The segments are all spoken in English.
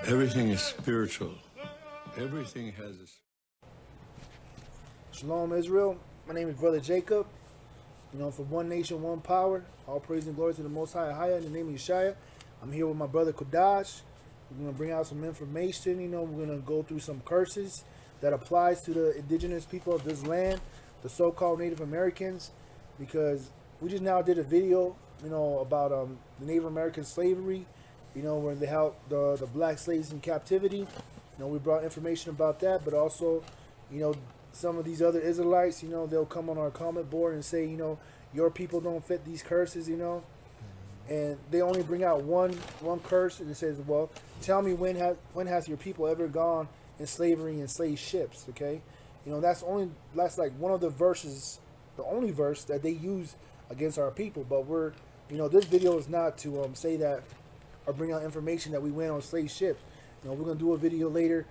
Everything is spiritual. Everything has a... Shalom, Israel. My name is Brother Jacob. From One Nation, One Power. All praise and glory to the Most High, in the name of Yeshaya. I'm here with my brother Kodash. We're going to bring out some information. We're going to go through some curses that applies to the indigenous people of this land, the so-called Native Americans, because we just now did a video, about the Native American slavery, where they held the black slaves in captivity. We brought information about that, but also, some of these other Israelites, they'll come on our comment board and say, your people don't fit these curses, and they only bring out one curse, and it says, well, tell me when has your people ever gone in slavery in slave ships? Okay, that's like one of the verses, the only verse that they use against our people. But we're, this video is not to say that or bring out information that we went on slave ships. We're gonna do a video later,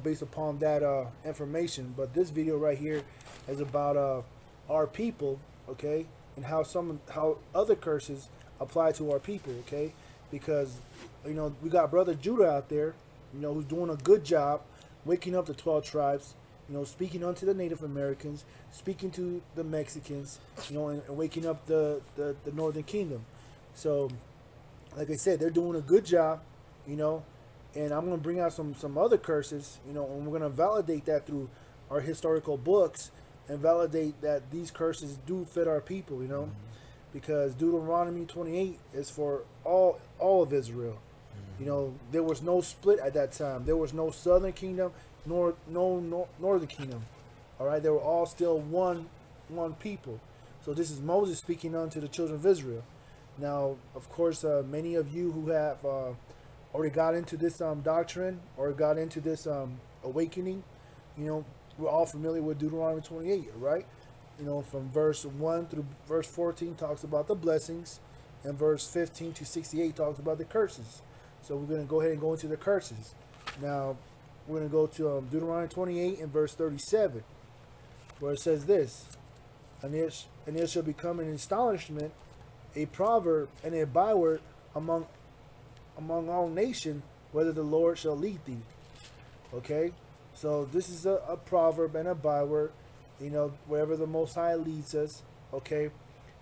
based upon that information. But this video right here is about our people, okay, and how other curses apply to our people, okay? Because we got Brother Judah out there, who's doing a good job waking up the 12 tribes, speaking unto the Native Americans, speaking to the Mexicans, and waking up the Northern Kingdom. So, like I said, they're doing a good job, and I'm going to bring out some other curses, and we're going to validate that through our historical books and validate that these curses do fit our people, because Deuteronomy 28 is for all of Israel. There was no split at that time. There was no southern kingdom nor no northern kingdom. All right, they were all still one people. So this is Moses speaking unto the children of Israel. Now, of course, many of you who have already got into this doctrine or got into this awakening, we're all familiar with Deuteronomy 28, right? From verse 1 through verse 14 talks about the blessings, and verse 15 to 68 talks about the curses. So we're going to go ahead and go into the curses. Now, we're going to go to Deuteronomy 28 and verse 37, where it says this, and it shall become an astonishment, a proverb, and a byword among all nations, whether the Lord shall lead thee. Okay, so this is a proverb and a byword, wherever the Most High leads us, okay,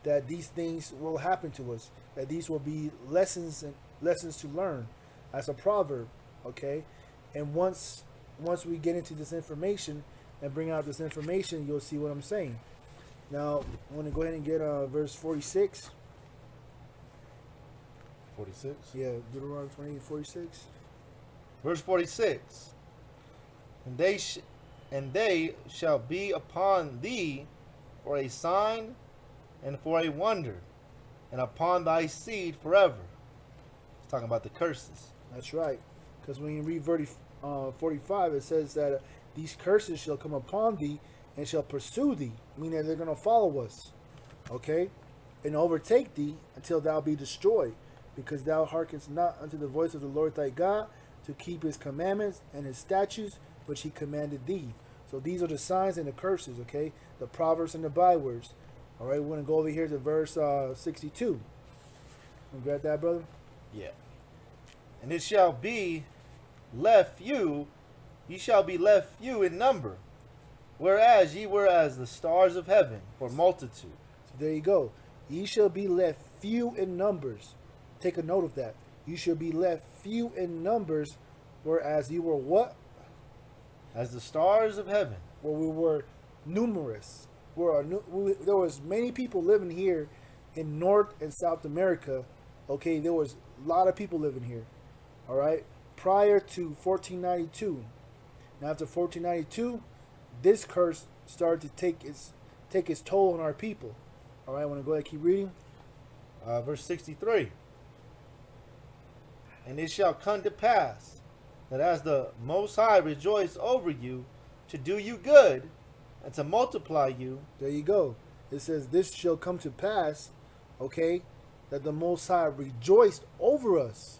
that these things will happen to us, that these will be lessons to learn as a proverb, okay. And once we get into this information and bring out this information, you'll see what I'm saying. Now, I'm going to go ahead and get verse 46. 46? Yeah, Deuteronomy 28, 46. Verse 46. And they shall be upon thee for a sign and for a wonder, and upon thy seed forever. It's talking about the curses. That's right. Because when you read verse 45, it says that these curses shall come upon thee and shall pursue thee, meaning they're going to follow us, okay, and overtake thee until thou be destroyed, because thou hearkenest not unto the voice of the Lord thy God, to keep his commandments and his statutes, which he commanded thee. So these are the signs and the curses, okay? The proverbs and the bywords. All right, we're going to go over here to verse 62. You got that, brother? Yeah. And it shall be left few, ye shall be left few in number, whereas ye were as the stars of heaven for multitude. So there you go. Ye shall be left few in numbers. Take a note of that. You shall be left few in numbers, whereas you were what? As the stars of heaven. Where we were numerous. There was many people living here in North and South America. Okay, there was a lot of people living here. All right, prior to 1492. Now after 1492, this curse started to take its toll on our people. All right, I want to go ahead and keep reading. Verse 63. And it shall come to pass that as the Most High rejoice over you to do you good and to multiply you. There you go. It says this shall come to pass, okay, that the Most High rejoiced over us,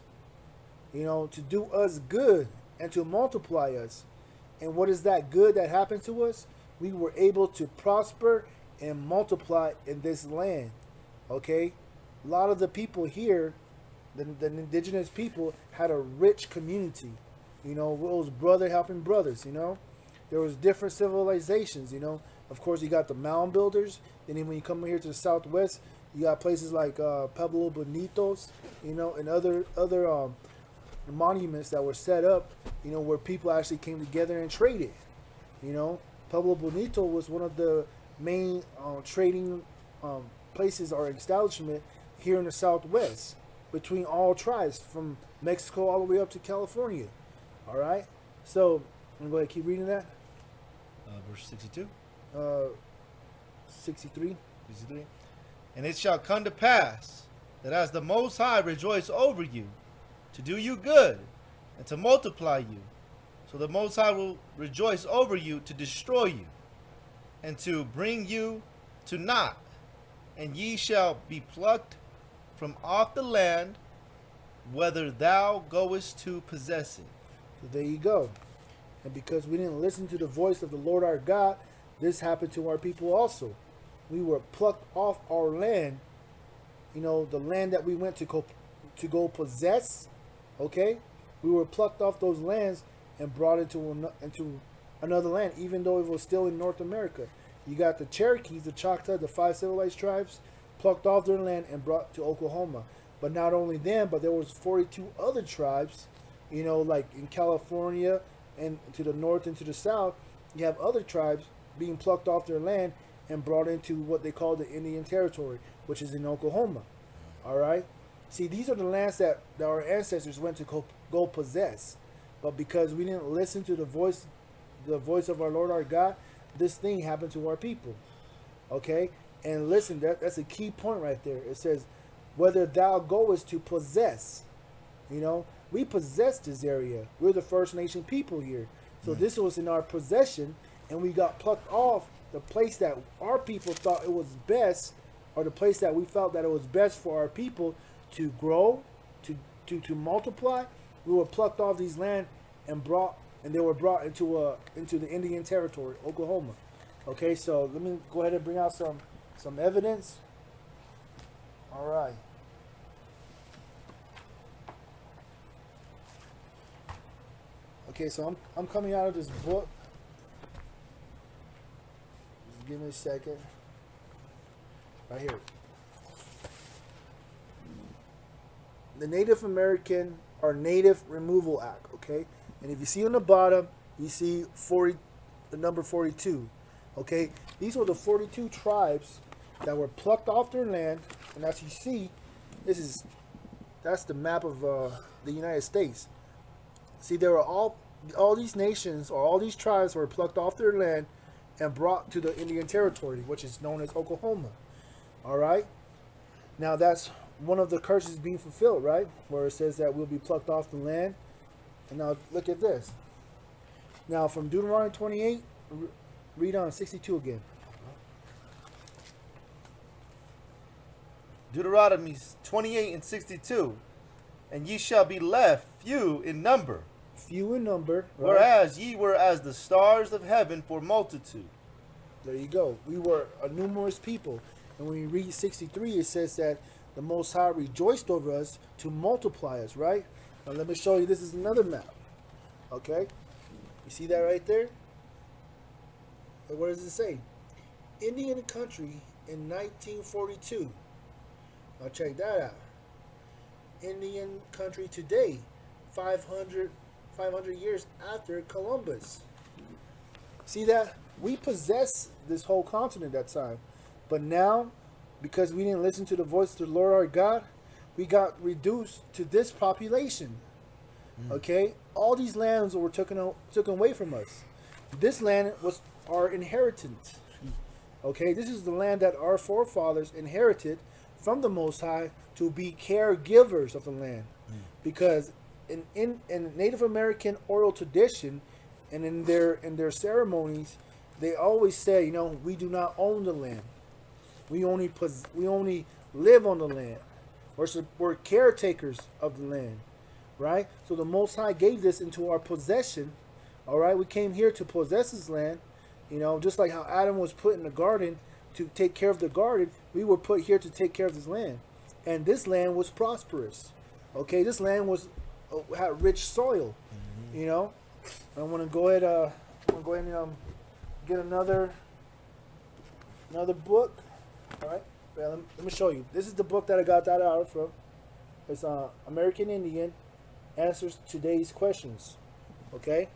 to do us good and to multiply us And what is that good that happened to us? We were able to prosper and multiply in this land. Okay? A lot of the people here, the indigenous people, had a rich community. You know, it was brother helping brothers, you know. There was different civilizations, you know. Of course, you got the mound builders. Then when you come here to the southwest, you got places like Pueblo Bonitos, you know, and other monuments that were set up, you know, where people actually came together and traded. You know, Pueblo Bonito was one of the main trading places or establishment here in the southwest between all tribes from Mexico all the way up to California. All right, so I'm going to go ahead and keep reading that. Verse 62. 63. 63. And it shall come to pass that as the Most High rejoice over you, to do you good, and to multiply you, so the Most High will rejoice over you to destroy you, and to bring you to naught, and ye shall be plucked from off the land, whether thou goest to possess it. So there you go. And because we didn't listen to the voice of the Lord our God, this happened to our people also. We were plucked off our land, you know, the land that we went to go possess. Okay, we were plucked off those lands and brought into another land, even though it was still in North America. You got the Cherokees, the Choctaw, the 5 civilized tribes, plucked off their land and brought to Oklahoma. But not only them, but there was 42 other tribes, you know, like in California and to the north and to the south. You have other tribes being plucked off their land and brought into what they call the Indian Territory, which is in Oklahoma. All right. See, these are the lands that our ancestors went to go possess. But because we didn't listen to the voice of our Lord our God, this thing happened to our people. Okay? And listen, that's a key point right there. It says, whether thou goest to possess. You know, we possess this area. We're the First Nation people here. So this was in our possession, and we got plucked off the place that our people thought it was best, or the place that we felt that it was best for our people to grow, to multiply. We were plucked off these land and they were brought into the Indian Territory, Oklahoma. Okay, so let me go ahead and bring out some evidence. All right. Okay, so I'm coming out of this book. Just give me a second. Right here. The Native American or Native Removal Act, okay? And if you see on the bottom, you see the number 42, okay? These were the 42 tribes that were plucked off their land, and as you see, that's the map of the United States. See, there were all these nations or all these tribes were plucked off their land and brought to the Indian Territory, which is known as Oklahoma. All right? Now that's one of the curses being fulfilled, right? Where it says that we'll be plucked off the land. And now look at this. Now from Deuteronomy 28, read on 62 again. Deuteronomy 28 and 62. And ye shall be left few in number. Few in number. Right? Whereas ye were as the stars of heaven for multitude. There you go. We were a numerous people. And when you read 63, it says that the Most High rejoiced over us to multiply us, right? Now let me show you, this is another map. Okay? You see that right there? And what does it say? Indian country in 1942. Now check that out. Indian country today, 500 years after Columbus. See that? We possess this whole continent at that time. But now, because we didn't listen to the voice of the Lord our God, we got reduced to this population. Okay? All these lands were taken away from us. This land was our inheritance. Okay? This is the land that our forefathers inherited from the Most High to be caregivers of the land. Because in Native American oral tradition and in their ceremonies, they always say, you know, we do not own the land. We only live on the land. We're caretakers of the land, right? So the Most High gave this into our possession, All right, we came here to possess this land. You know, just like how Adam was put in the garden to take care of the garden, we were put here to take care of this land. And this land was prosperous. Okay, this land was had rich soil. You know, I want to go ahead. And get another book. All right, well, let me show you. This is the book that I got that out from. It's American Indian Answers Today's Questions. Okay.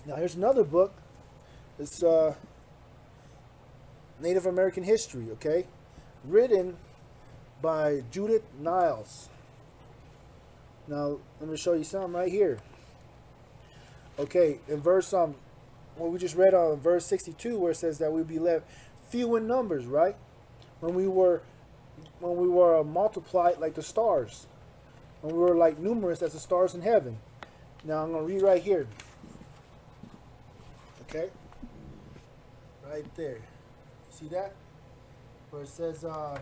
Now here's another book. It's Native American History. Okay, written by Judith Niles. Now let me show you something right here. Okay, in verse what we just read on verse 62, where it says that we'd be left few in numbers, right? When we were multiplied like the stars, when we were like numerous as the stars in heaven. Now I'm gonna read right here. Okay, right there. See that? Where it says right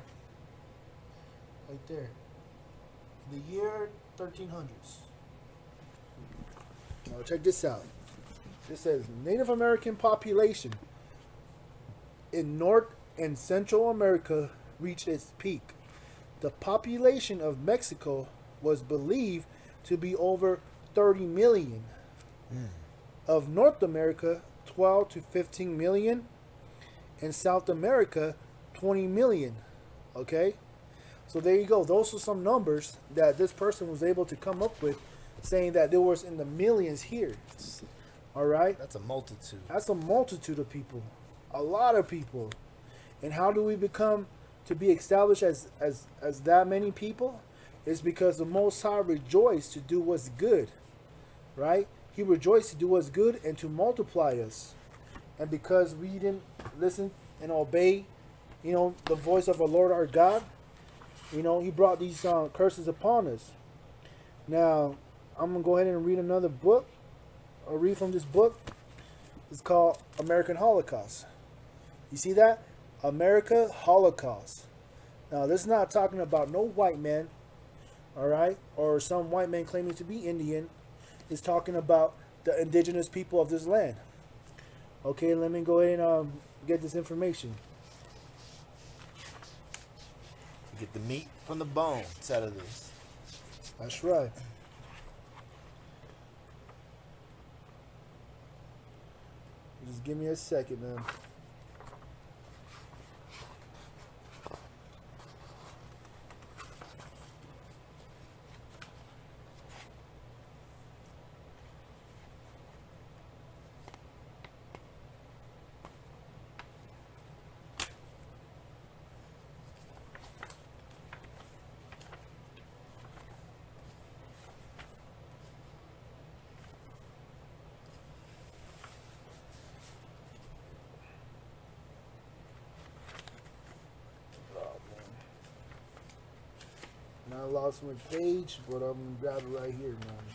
there, the year 1300s. Now check this out. It says Native American population in North and Central America reached its peak. The population of Mexico was believed to be over 30 million. Of North America, 12 to 15 million. In South America, 20 million. Okay? So there you go. Those are some numbers that this person was able to come up with, saying that there was in the millions here. All right? That's a multitude. That's a multitude of people. A lot of people. And how do we become to be established as that many people? It's because the Most High rejoiced to do what's good. Right? He rejoiced to do what's good and to multiply us. And because we didn't listen and obey, you know, the voice of our Lord our God, you know, he brought these curses upon us. Now, I'm going to go ahead and read another book. I'll read from this book. It's called American Holocaust. You see that? America Holocaust. Now, this is not talking about no white man, all right, or some white man claiming to be Indian. It's talking about the indigenous people of this land. Okay, let me go ahead and get this information. Get the meat from the bones out of this. That's right. Just give me a second, man. I lost my page, but I'm gonna grab it right here, man.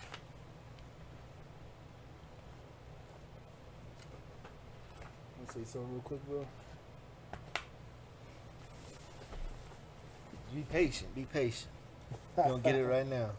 Let's say something real quick, bro. Be patient. Be patient. You don't get it right now.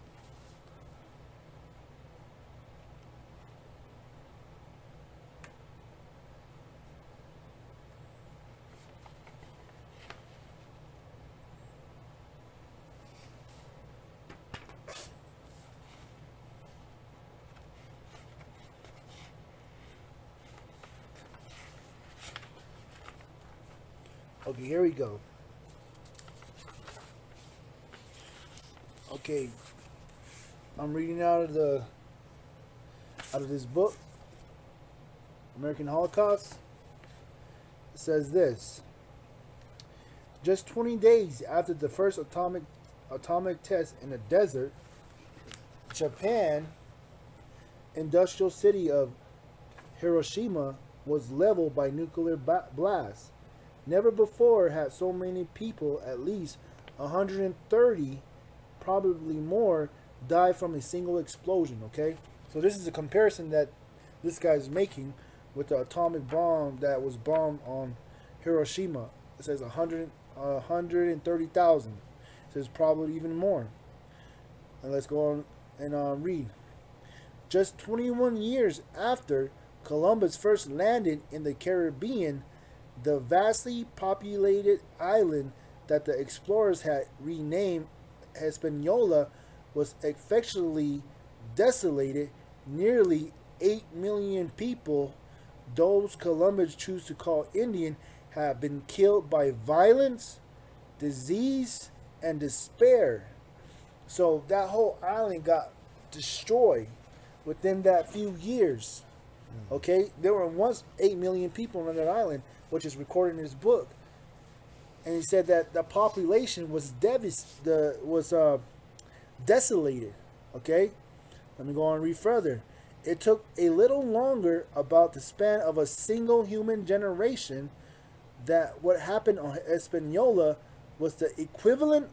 Okay, here we go. Okay, I'm reading out of this book, American Holocaust. It says this: just 20 days after the first atomic test in the desert, Japan industrial city of Hiroshima was leveled by nuclear blast. Never before had so many people, at least 130, probably more, died from a single explosion, okay? So this is a comparison that this guy's making with the atomic bomb that was bombed on Hiroshima. It says 130,000. It says probably even more. And let's go on and read. Just 21 years after Columbus first landed in the Caribbean, the vastly populated island that the explorers had renamed Hispaniola was effectually desolated. Nearly 8 million people, those Columbus chose to call Indian, have been killed by violence, disease, and despair. So that whole island got destroyed within that few years. Okay, there were once 8 million people on that island, which is recorded in his book, and he said that the population was desolated. Okay, let me go on and read further. It took a little longer, about the span of a single human generation, that what happened on Hispaniola was the equivalent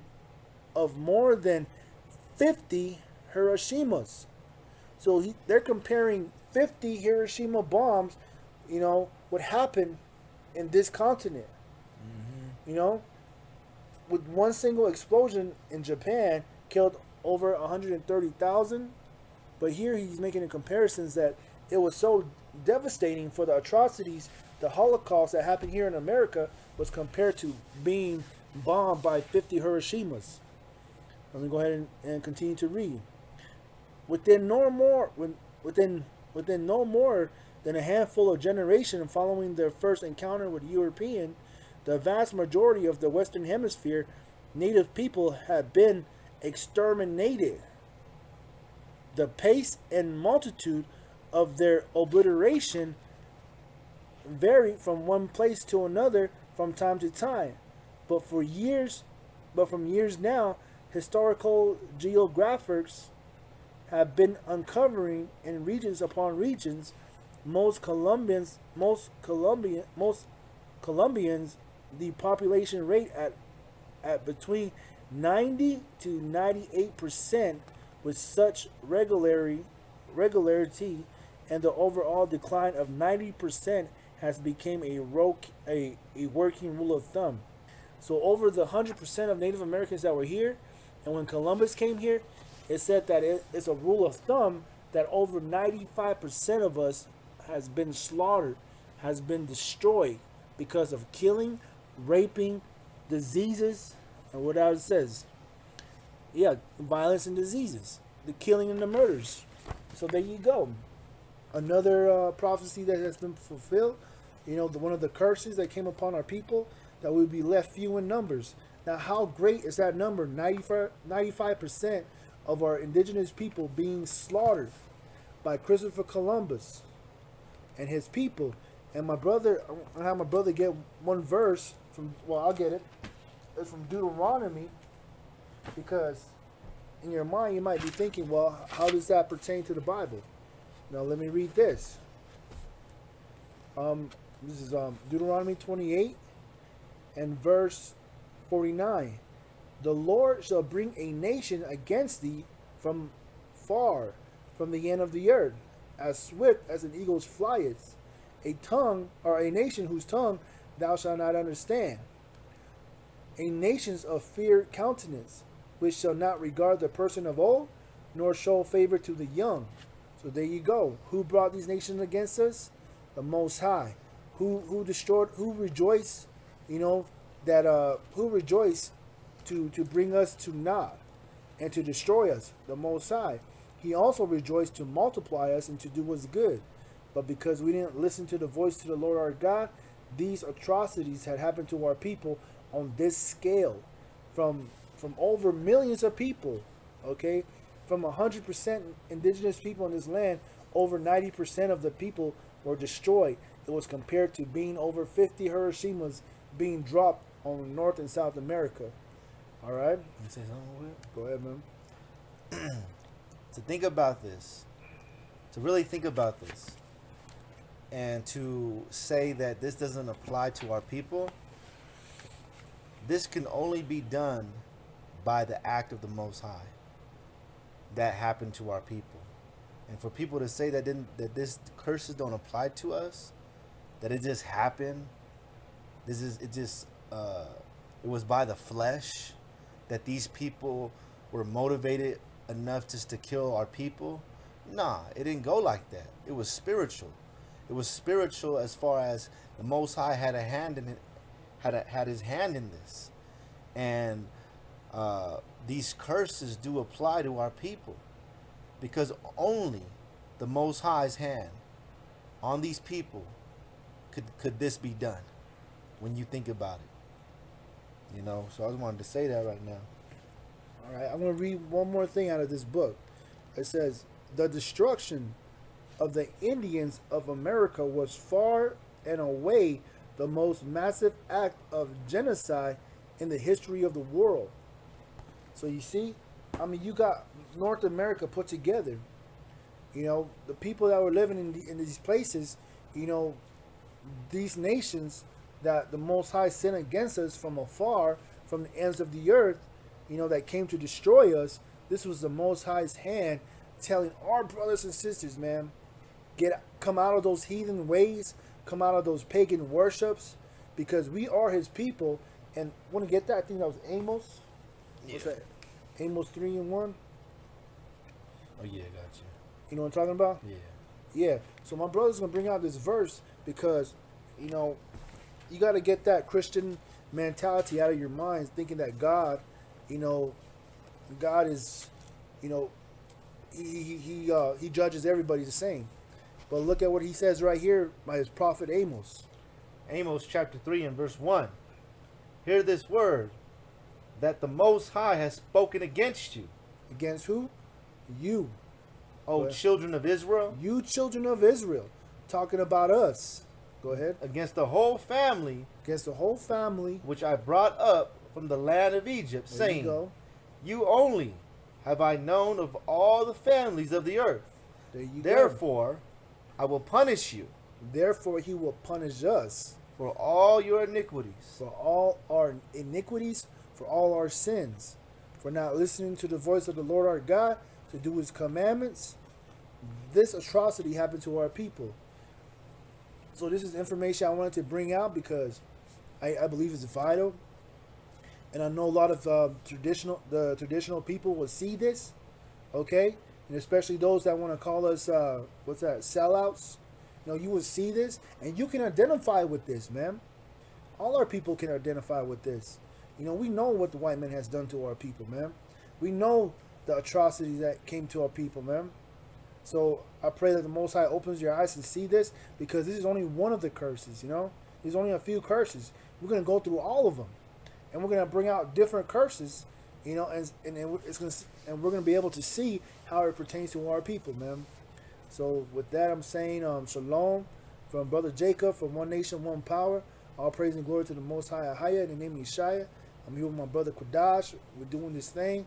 of more than 50 Hiroshimas. So they're comparing 50 Hiroshima bombs, what happened in this continent. With one single explosion in Japan killed over 130,000. But here he's making the comparisons that it was so devastating for the atrocities, the Holocaust that happened here in America was compared to being bombed by 50 Hiroshimas. Let me go ahead and continue to read. Within no more than a handful of generations following their first encounter with European, the vast majority of the Western Hemisphere native people had been exterminated. The pace and multitude of their obliteration varied from one place to another from time to time, but from years now, historical geographers have been uncovering in regions upon regions. Most Colombians, the population rate at between 90 to 98%, with such regularity, and the overall decline of 90% has become a working rule of thumb. So over the 100% of Native Americans that were here, and when Columbus came here, it said that it's a rule of thumb that over 95% of us has been slaughtered, has been destroyed because of killing, raping, diseases, and what else it says. Yeah, violence and diseases, the killing and the murders. So there you go. Another prophecy that has been fulfilled. One of the curses that came upon our people, that we would be left few in numbers. Now, how great is that number? 95% of our indigenous people being slaughtered by Christopher Columbus and his people. And my brother, I have my brother get one verse from. Well, I'll get it. It's from Deuteronomy. Because in your mind you might be thinking, well, how does that pertain to the Bible? Now let me read this. This is Deuteronomy 28 and verse 49. The Lord shall bring a nation against thee from far, from the end of the earth, as swift as an eagle's flieth, a tongue, or a nation whose tongue thou shalt not understand, a nation's of fear countenance, which shall not regard the person of old, nor show favor to the young. So there you go. Who brought these nations against us? The Most High. Who destroyed? Who rejoiced? Who rejoiced to bring us to naught and to destroy us? The Most High. He also rejoiced to multiply us and to do us good. But because we didn't listen to the voice to the Lord our God, these atrocities had happened to our people on this scale, from over millions of people, okay? From 100% indigenous people in this land, over 90% of the people were destroyed. It was compared to being over 50 Hiroshimas being dropped on North and South America. All right? You say something? Go ahead, man. To think about this, to really think about this, and to say that this doesn't apply to our people, this can only be done by the act of the Most High that happened to our people. And for people to say that this curses don't apply to us, that it just happened, it was by the flesh, that these people were motivated enough just to kill our people, Nah, it didn't go like that. It was spiritual. It was spiritual as far as the Most High had a hand in it, had his hand in this, and these curses do apply to our people, because only the Most High's hand on these people could this be done. When you think about it, you know. So I just wanted to say that right now. All right, I'm going to read one more thing out of this book. It says, the destruction of the Indians of America was far and away the most massive act of genocide in the history of the world. So you see, I mean, you got North America put together. You know, the people that were living in these places, you know, these nations that the Most High sent against us from afar, from the ends of the earth, you know, that came to destroy us. This was the Most High's hand telling our brothers and sisters, man, come out of those heathen ways, come out of those pagan worships, because we are his people. And want to get that? I think that was Amos. What's that? Amos 3:1. Oh yeah, gotcha. You know what I'm talking about? Yeah. Yeah. So my brother's gonna bring out this verse because, you know, you got to get that Christian mentality out of your minds, thinking that God, you know, God is, you know, he judges everybody the same. But look at what he says right here by his prophet Amos. Amos chapter 3 and verse 1. Hear this word, that the Most High has spoken against you. Against who? You. O children of Israel. You children of Israel. Talking about us. Go ahead. Against the whole family. Against the whole family. Which I brought up from the land of Egypt, There saying, you go. You only have I known of all the families of the earth. There you Therefore, I will punish you. Therefore, he will punish us. For all your iniquities. For all our iniquities, for all our sins, for not listening to the voice of the Lord our God, to do his commandments. This atrocity happened to our people. So this is information I wanted to bring out because I believe it's vital. And I know a lot of traditional people will see this, okay? And especially those that want to call us, sellouts. You know, you will see this, and you can identify with this, man. All our people can identify with this. You know, we know what the white man has done to our people, man. We know the atrocities that came to our people, man. So I pray that the Most High opens your eyes to see this, because this is only one of the curses, you know. There's only a few curses. We're going to go through all of them, and we're going to bring out different curses, you know, and we're going to be able to see how it pertains to our people, man. So with that, I'm saying shalom from Brother Jacob from One Nation, One Power. All praise and glory to the Most High Ahaya in the name of Yeshaya. I'm here with my brother Kodash. We're doing this thing,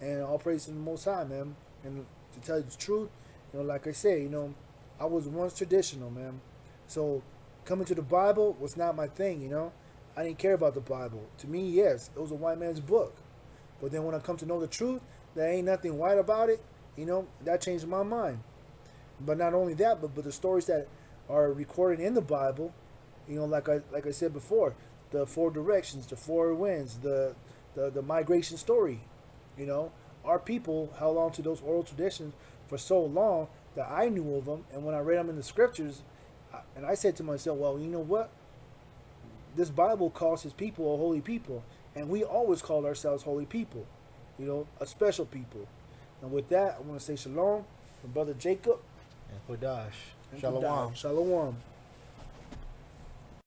and all praise to the Most High, man. And to tell you the truth, you know, like I say, you know, I was once traditional, man. So coming to the Bible was not my thing, you know. I didn't care about the Bible. To me, yes, it was a white man's book. But then when I come to know the truth, there ain't nothing white about it, you know, that changed my mind. But not only that, but the stories that are recorded in the Bible, you know, like I said before, the four directions, the four winds, the migration story, you know, our people held on to those oral traditions for so long that I knew of them. And when I read them in the scriptures, and I said to myself, well, you know what? This Bible calls his people a holy people, and we always call ourselves holy people, you know, a special people. And with that, I want to say shalom from Brother Jacob. And Kodash. And Shalom. Shalom.